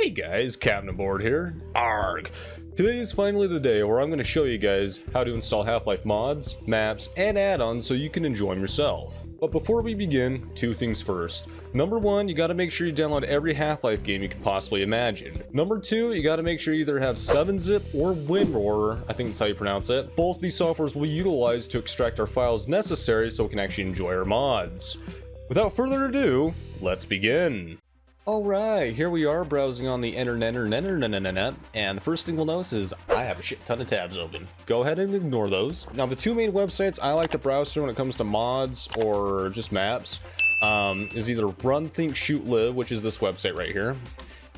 Hey guys, Captain Aboard here. Arg! Today is finally the day where I'm going to show you guys how to install Half-Life mods, maps, and add-ons so you can enjoy them yourself. But before we begin, two things first. Number one, you gotta make sure you download every Half-Life game you can possibly imagine. Number two, you gotta make sure you either have 7-zip or WinRAR, I think that's how you pronounce it. Both these softwares will utilize to extract our files necessary so we can actually enjoy our mods. Without further ado, let's begin. Alright, here we are browsing on the internet, and the first thing we'll notice is I have a shit ton of tabs open. Go ahead and ignore those. Now, the two main websites I like to browse through when it comes to mods or just maps is either Run, Think, Shoot, Live, which is this website right here,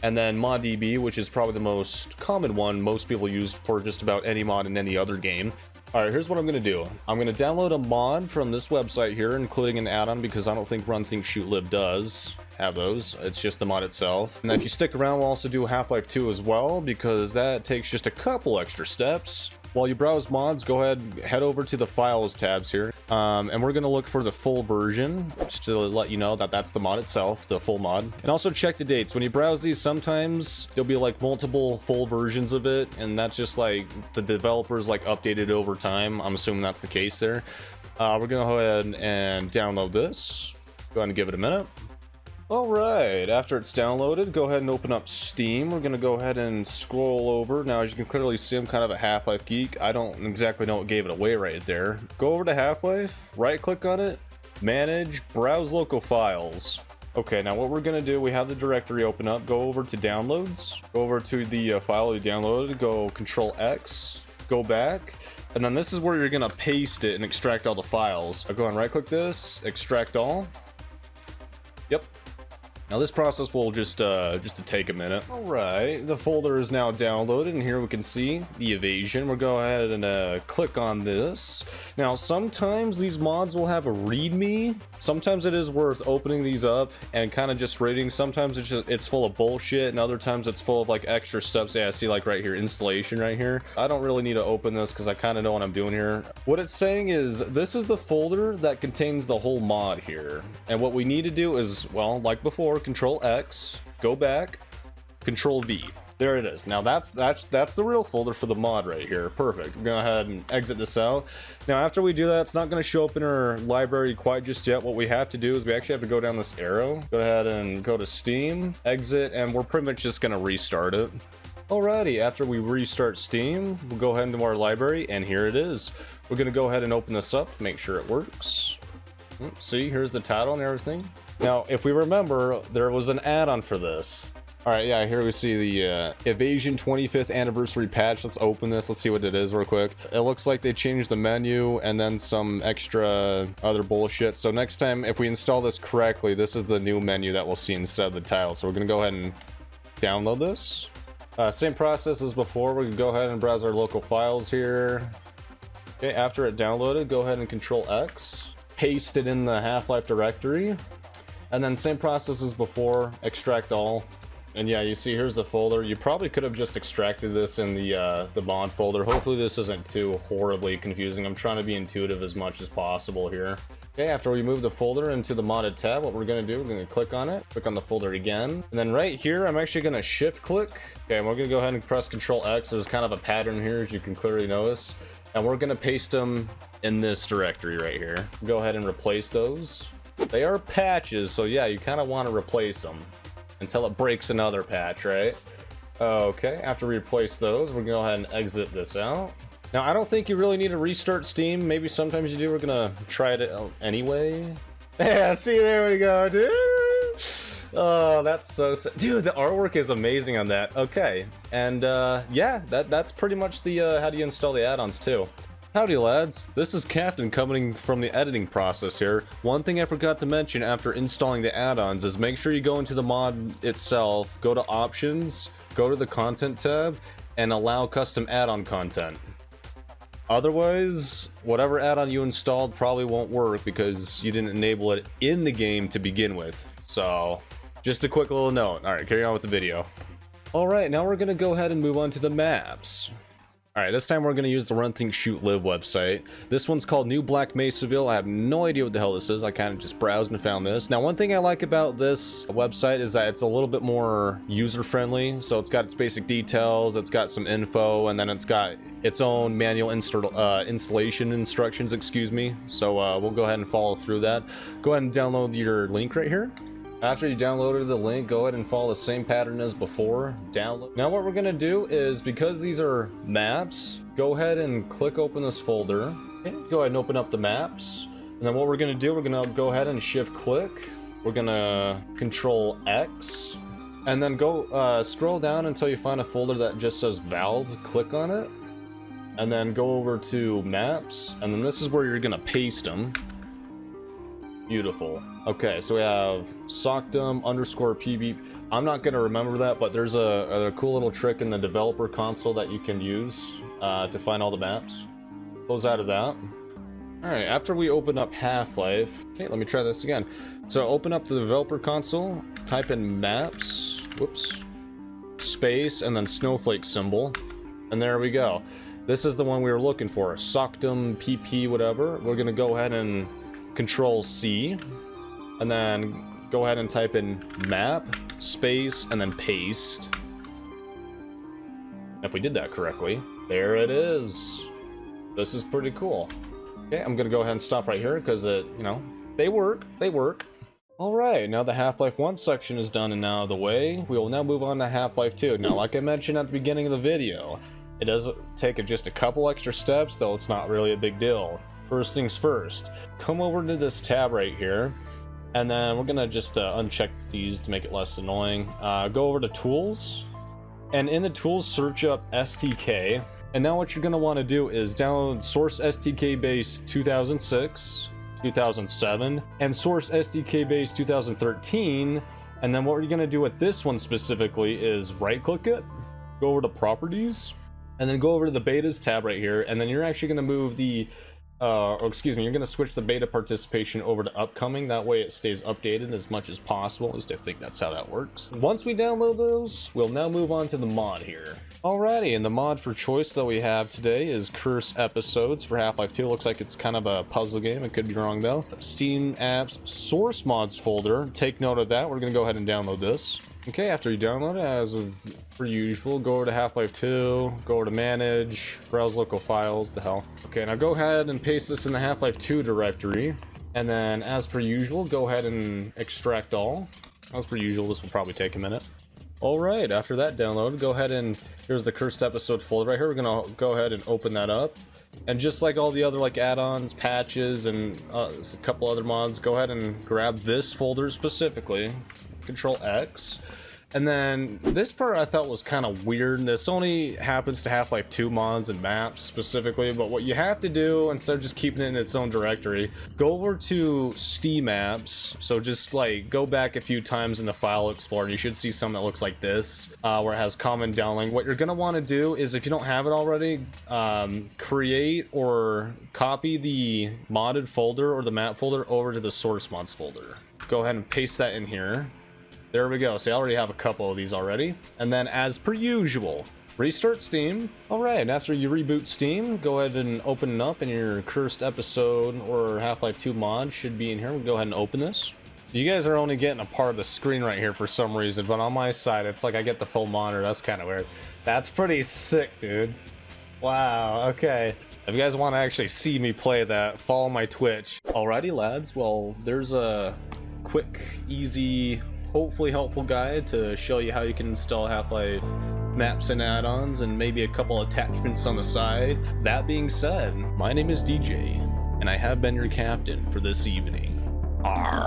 and then ModDB, which is probably the most common one most people use for just about any mod in any other game. Alright, here's what I'm going to do. I'm going to download a mod from this website here, including an add-on, because I don't think Run, Think, Shoot, Live does have those. It's just the mod itself. And if you stick around, we'll also do Half-Life 2 as well, because that takes just a couple extra steps. While you browse mods, go ahead, head over to the Files tabs here, and we're going to look for the full version, just to let you know that that's the mod itself, the full mod. And also check the dates. When you browse these, sometimes there'll be like multiple full versions of it, and that's just like the developers like updated over time. I'm assuming that's the case there. We're going to go ahead and download this. Go ahead and give it a minute. Alright, after it's downloaded, go ahead and open up Steam. We're going to go ahead and scroll over. Now, as you can clearly see, I'm kind of a Half-Life geek. I don't exactly know what gave it away right there. Go over to Half-Life, right-click on it, Manage, Browse Local Files. Okay, now what we're going to do, we have the directory open up. Go over to Downloads, go over to the file you downloaded, go Control-X, go back, and then this is where you're going to paste it and extract all the files. I'll go and right-click this, Extract All. Yep. Now this process will just to take a minute. Alright, the folder is now downloaded, and here we can see the evasion. We'll go ahead and click on this. Now sometimes these mods will have a readme. Sometimes it is worth opening these up and kind of just reading. Sometimes it's full of bullshit, and other times it's full of like extra stuff. Say I see like right here, installation right here. I don't really need to open this because I kind of know what I'm doing here. What it's saying is this is the folder that contains the whole mod here. And what we need to do is, well, like before, Control X, go back, Control V. There it is. Now that's the real folder for the mod right here. Perfect. We're gonna go ahead and exit this out. Now after we do that, it's not gonna show up in our library quite just yet. What we have to do is we actually have to go down this arrow. Go ahead and go to Steam, exit, and we're pretty much just gonna restart it. Alrighty, after we restart Steam, we'll go ahead into our library, and here it is. We're gonna go ahead and open this up, make sure it works. See, here's the title and everything. Now, if we remember, there was an add-on for this. Alright, yeah, here we see the Evasion 25th Anniversary Patch. Let's open this, let's see what it is real quick. It looks like they changed the menu and then some extra other bullshit. So next time, if we install this correctly, this is the new menu that we'll see instead of the title. So we're gonna go ahead and download this. Same process as before. We can go ahead and browse our local files here. Okay, after it downloaded, go ahead and Control X. Paste it in the Half-Life directory. And then same process as before, extract all. And yeah, you see here's the folder. You probably could have just extracted this in the mod folder. Hopefully this isn't too horribly confusing. I'm trying to be intuitive as much as possible here. Okay, after we move the folder into the modded tab, what we're gonna do, we're gonna click on it, click on the folder again. And then right here, I'm actually gonna shift click. Okay, and we're gonna go ahead and press Control X. There's kind of a pattern here, as you can clearly notice. And we're gonna paste them in this directory right here. Go ahead and replace those. They are patches, so yeah, you kind of want to replace them until it breaks another patch, right? Okay, after we replace those, we're gonna go ahead and exit this out. Now, I don't think you really need to restart Steam. Maybe sometimes you do. We're gonna try it anyway. Yeah, see, there we go, dude. Oh, that's so sad. Dude, the artwork is amazing on that. Okay, and yeah, that's pretty much the how do you install the add-ons too. Howdy lads, this is Captain coming from the editing process here. One thing I forgot to mention after installing the add-ons is make sure you go into the mod itself, go to options, go to the content tab, and allow custom add-on content. Otherwise, whatever add-on you installed probably won't work because you didn't enable it in the game to begin with. So, just a quick little note. Alright, carry on with the video. Alright, now we're gonna go ahead and move on to the maps. Alright, this time we're going to use the Run, Think, Shoot, Live website. This one's called New Black Mesaville. I have no idea what the hell this is. I kind of just browsed and found this. Now, one thing I like about this website is that it's a little bit more user-friendly. So it's got its basic details, it's got some info, and then it's got its own manual installation instructions, excuse me. So we'll go ahead and follow through that. Go ahead and download your link right here. After you downloaded the link, go ahead and follow the same pattern as before. Download. Now what we're gonna do is, because these are maps, go ahead and click open this folder. Okay, go ahead and open up the maps. And then what we're gonna do, we're gonna go ahead and shift click. We're gonna control X. And then go scroll down until you find a folder that just says Valve. Click on it. And then go over to maps. And then this is where you're gonna paste them. Beautiful. Okay, so we have socdom_pb. I'm not going to remember that, but there's a cool little trick in the developer console that you can use to find all the maps. Close out of that. Alright, after we open up Half-Life, okay, let me try this again. So open up the developer console, type in maps, whoops, space, and then snowflake symbol. And there we go. This is the one we were looking for, socdom_pp, whatever. We're going to go ahead and Control C, and then go ahead and type in map, space, and then paste. If we did that correctly, there it is. This is pretty cool. Okay, I'm gonna go ahead and stop right here because it, you know, they work. Alright, now the Half-Life 1 section is done and out of the way. We will now move on to Half-Life 2. Now, like I mentioned at the beginning of the video, it does take just a couple extra steps, though it's not really a big deal. First things first, come over to this tab right here, and then we're gonna just uncheck these to make it less annoying. Go over to tools, and in the tools search up STK, and now what you're gonna want to do is download source STK base 2006, 2007, and source STK base 2013, and then what you're gonna do with this one specifically is right click it, go over to properties, and then go over to the betas tab right here, and then you're actually gonna move the you're going to switch the beta participation over to upcoming. That way it stays updated as much as possible. At least I think that's how that works. Once we download those, we'll now move on to the mod here. Alrighty, and the mod for choice that we have today is Curse Episodes for Half-Life 2. Looks like it's kind of a puzzle game. It could be wrong though. Steam Apps Source Mods folder. Take note of that. We're going to go ahead and download this. Okay, after you download it, as per usual, go over to Half-Life 2, go over to Manage, Browse Local Files, the hell. Okay, now go ahead and paste this in the Half-Life 2 directory, and then, as per usual, go ahead and extract all. As per usual, this will probably take a minute. Alright, after that download, go ahead and, here's the Cursed Episodes folder right here. We're gonna go ahead and open that up. And just like all the other like add-ons, patches, and a couple other mods, go ahead and grab this folder specifically. Control X, and then this part I thought was kind of weird. This only happens to Half-Life 2 mods and maps specifically, but what you have to do, instead of just keeping it in its own directory, go over to Steam Apps. So just like go back a few times in the file explorer and you should see something that looks like this, where it has common downlink. What you're gonna want to do is, if you don't have it already, create or copy the modded folder or the map folder over to the source mods folder. Go ahead and paste that in here. There we go. So I already have a couple of these already. And then, as per usual, restart Steam. Alright, and after you reboot Steam, go ahead and open it up, and your Cursed Episode or Half-Life 2 mod should be in here. We'll go ahead and open this. You guys are only getting a part of the screen right here for some reason, but on my side, it's like I get the full monitor. That's kind of weird. That's pretty sick, dude. Wow, okay. If you guys want to actually see me play that, follow my Twitch. Alrighty, lads. Well, there's a quick, easy, hopefully helpful guide to show you how you can install Half-Life maps and add-ons, and maybe a couple attachments on the side. That being said, my name is DJ, and I have been your captain for this evening. Arr.